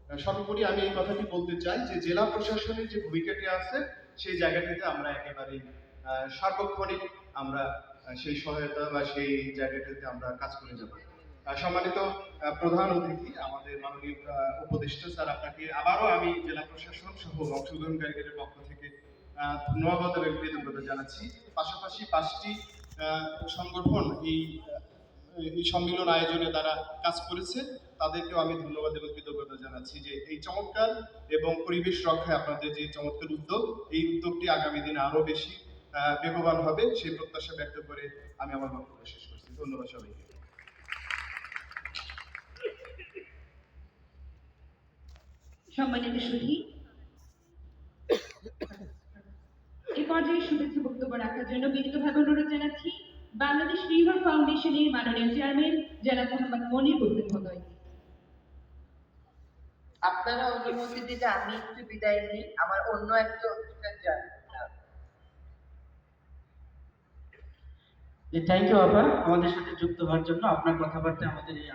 সর্বোপরি আমি এই কথাটি বলতে চাই যে জেলা প্রশাসনের যে ভূমিকাটি আছে সেই জায়গাটিতে আমরা একেবারেই সার্বক্ষণিক আমরা সেই সহায়তা বা সেই জায়গাটিতে আমরা কাজ করে যাব। সম্মানিত প্রধান অতিথি আমাদের মাননীয় উপদেষ্টা স্যার, আপনাকে আবারও আমি জেলা প্রশাসন সহ অংশগ্রহণকারীদের পক্ষ থেকে ধন্যবাদ এবং কৃতজ্ঞতা জানাচ্ছি। পাশাপাশি 5টি সংগঠন এই সম্মেলন আয়োজনে তারা কাজ করেছে, তাদেরকেও আমি ধন্যবাদ এবং কৃতজ্ঞতা জানাচ্ছি যে এই চমৎকার এবং পরিবেশ রক্ষায় আপনাদের যে চমৎকার উদ্যোগ, এই উদ্যোগটি আগামী দিনে আরো বেশি বেগবান হবে সেই প্রত্যাশা ব্যক্ত করে আমি আমার বক্তব্য শেষ করছি। ধন্যবাদ সবাইকে। সম্মানিত সুধী, এই পর্যায়ে শুভেচ্ছা বক্তব্য রাখার জন্য বিনীতভাবে অনুরোধ জানাচ্ছি বাংলাদেশ রিভার ফাউন্ডেশনের মাননীয় চেয়ারম্যান জনাব মোহাম্মদ মনির হোসেন মহোদয়। আপনারা অনুমতি দিলে আমি একটু বিদায় নিই, আমার অন্য একটা অনুষ্ঠান যান। থ্যাংক ইউ আপা, আমাদের সাথে যুক্ত হওয়ার জন্য। আপনার কথাবার্তা আমাদের এই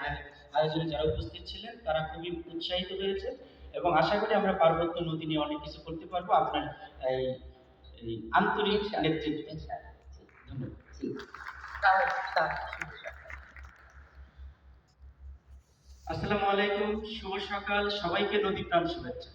আয়োজনে যারা উপস্থিত ছিলেন তারা খুবই উৎসাহিত হয়েছে এবং আশা করি আমরা পার্বত্য নদী নিয়ে অনেক কিছু করতে পারবো আপনার এই আন্তরিক নেতৃত্বে। ধন্যবাদ। আসসালামু আলাইকুম, শুভ সকাল, সবাইকে নদী প্রাণ শুভেচ্ছা।